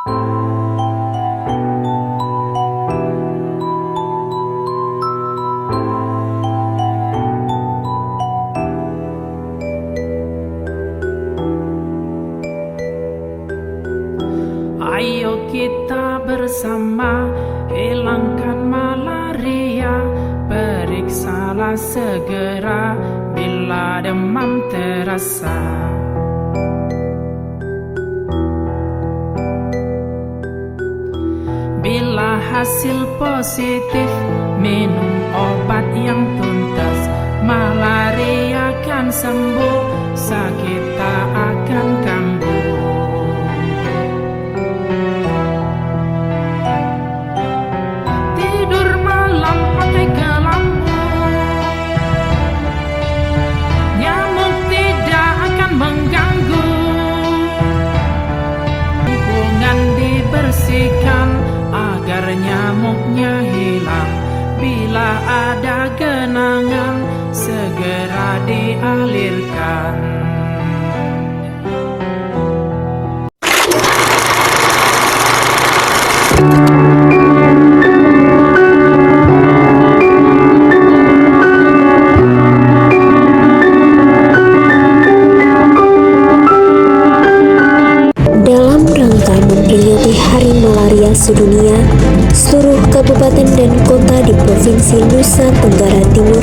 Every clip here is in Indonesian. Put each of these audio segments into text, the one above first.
Ayo kita bersama hilangkan malaria, periksalah segera bila demam terasa. Bila hasil positif, minum obat yang tuntas, malaria akan sembuh, sakit tak akan kambuh. Agar nyamuknya hilang, bila ada genangan segera dialirkan. Dalam rangka memperingati Hari Malaria Sedunia, seluruh kabupaten dan kota di Provinsi Nusa Tenggara Timur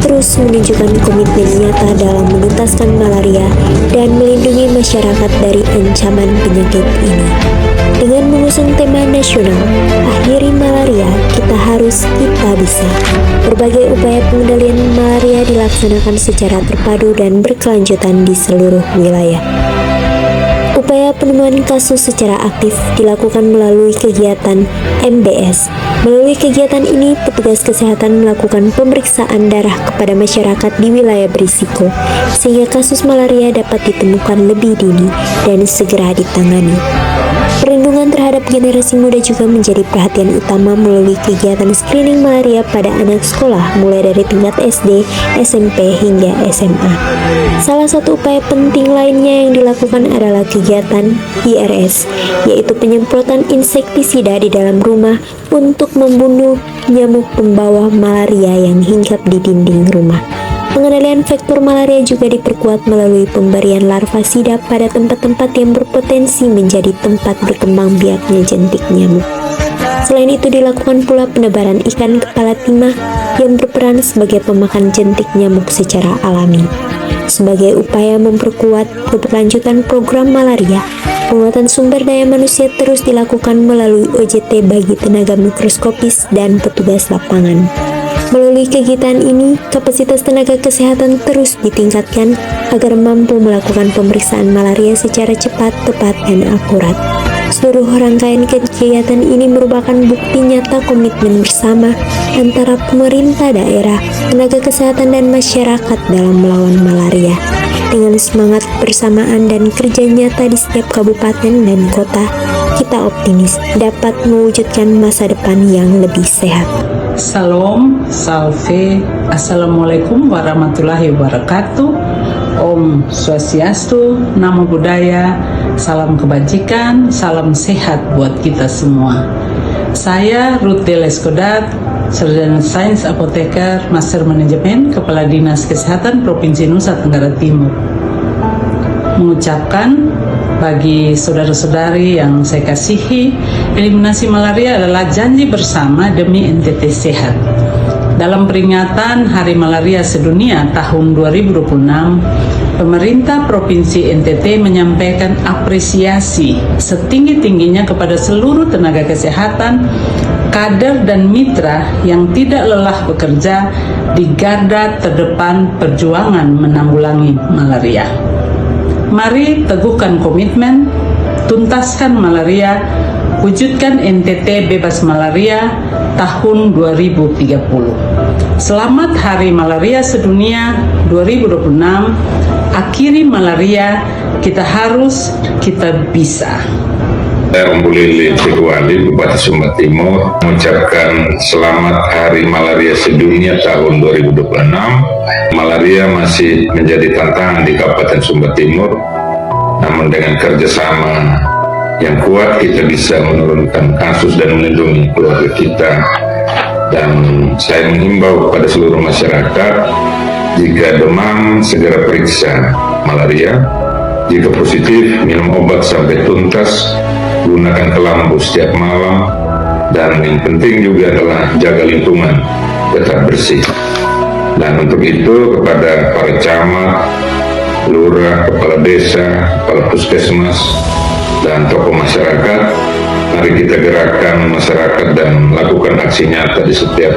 terus menunjukkan komitmen nyata dalam menuntaskan malaria dan melindungi masyarakat dari ancaman penyakit ini. Dengan mengusung tema nasional, Akhiri Malaria, Kita Harus, Kita Bisa, berbagai upaya pengendalian malaria dilaksanakan secara terpadu dan berkelanjutan di seluruh wilayah. Upaya penemuan kasus secara aktif dilakukan melalui kegiatan MBS. Melalui kegiatan ini, petugas kesehatan melakukan pemeriksaan darah kepada masyarakat di wilayah berisiko, sehingga kasus malaria dapat ditemukan lebih dini dan segera ditangani. Perlindungan terhadap generasi muda juga menjadi perhatian utama melalui kegiatan screening malaria pada anak sekolah mulai dari tingkat SD, SMP, hingga SMA. Salah satu upaya penting lainnya yang dilakukan adalah kegiatan IRS, yaitu penyemprotan insektisida di dalam rumah untuk membunuh nyamuk pembawa malaria yang hinggap di dinding rumah. Pengendalian faktor malaria juga diperkuat melalui pemberian larva sida pada tempat-tempat yang berpotensi menjadi tempat berkembang biaknya jentik nyamuk. Selain itu dilakukan pula penebaran ikan kepala timah yang berperan sebagai pemakan jentik nyamuk secara alami. Sebagai upaya memperkuat keberlanjutan program malaria, penguatan sumber daya manusia terus dilakukan melalui OJT bagi tenaga mikroskopis dan petugas lapangan. Melalui kegiatan ini, kapasitas tenaga kesehatan terus ditingkatkan agar mampu melakukan pemeriksaan malaria secara cepat, tepat, dan akurat. Seluruh rangkaian kegiatan ini merupakan bukti nyata komitmen bersama antara pemerintah daerah, tenaga kesehatan, dan masyarakat dalam melawan malaria. Dengan semangat bersamaan dan kerja nyata di setiap kabupaten dan kota, kita optimis dapat mewujudkan masa depan yang lebih sehat. Salam, salve, assalamualaikum warahmatullahi wabarakatuh. Om Swastiastu, Namo Buddhaya, salam kebajikan, salam sehat buat kita semua. Saya Ruth Deleskodat, Sarjana Sains Apoteker, Master Manajemen, Kepala Dinas Kesehatan Provinsi Nusa Tenggara Timur. Mengucapkan bagi saudara-saudari yang saya kasihi, eliminasi malaria adalah janji bersama demi NTT sehat. Dalam peringatan Hari Malaria Sedunia tahun 2026, pemerintah Provinsi NTT menyampaikan apresiasi setinggi-tingginya kepada seluruh tenaga kesehatan, kader dan mitra yang tidak lelah bekerja di garda terdepan perjuangan menanggulangi malaria. Mari teguhkan komitmen, tuntaskan malaria, wujudkan NTT bebas malaria tahun 2030. Selamat Hari Malaria Sedunia 2026. Akhiri malaria, kita harus, kita bisa. Saya Om Lili Firwali, Bupati Sumba Timur, mengucapkan selamat Hari Malaria Sedunia tahun 2026. Malaria masih menjadi tantangan di Kabupaten Sumba Timur, namun dengan kerjasama yang kuat, kita bisa menurunkan kasus dan melindungi keluarga kita. Dan saya menghimbau kepada seluruh masyarakat, jika demam segera periksa malaria, jika positif minum obat sampai tuntas, gunakan kelambu setiap malam, dan yang penting juga adalah jaga lingkungan tetap bersih. Dan untuk itu kepada para camat, lurah, kepala desa, kepala puskesmas, dan tokoh masyarakat, mari kita gerakkan masyarakat dan lakukan aksi nyata di setiap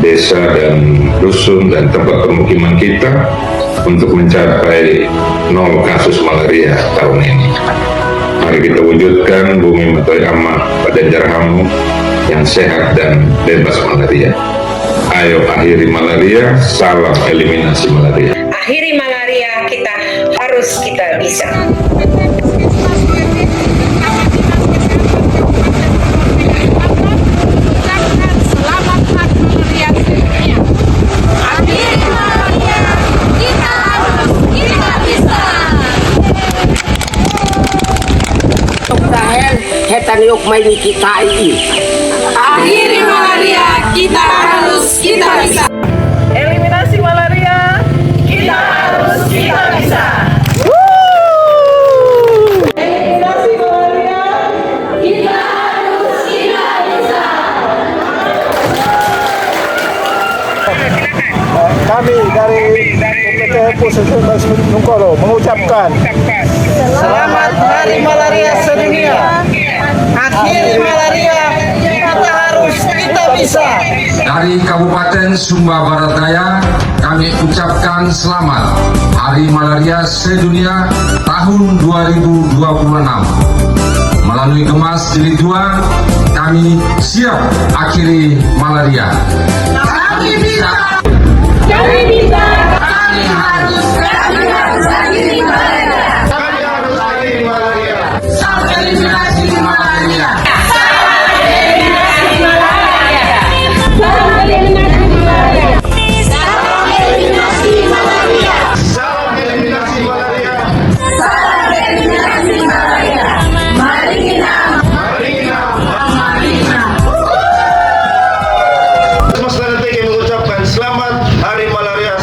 desa dan dusun dan tempat permukiman kita untuk mencapai 0 kasus malaria tahun ini. Mari kita wujudkan Bumi Matoi Amat pada Jarhamu yang sehat dan bebas malaria. Ayo akhiri malaria, salam eliminasi malaria. Akhiri malaria, kita bisa. Selamat Hari Malaria Sedunia. Akhiri malaria, kita bisa. Dahil hetan yuk may kita ini. Akhiri malaria, kita bisa. Eliminasi malaria, kita bisa. Eliminasi malaria, kita bisa. Kami dari PT Pusat Nungkolo mengucapkan Selamat Hari Malaria Sedunia. Akhiri malaria, kita bisa. Dari Kabupaten Sumba Barat Daya, kami ucapkan selamat Hari Malaria Sedunia tahun 2026. Melalui Gemas Jilid 2, kami siap akhiri malaria. Kami bisa. Kami harus akhiri malaria. Sampai eliminasi malaria. Mas Lantai mengucapkan Selamat Hari Malaria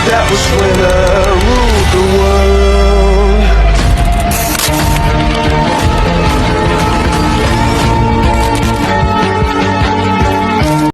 That was when I ruled the world.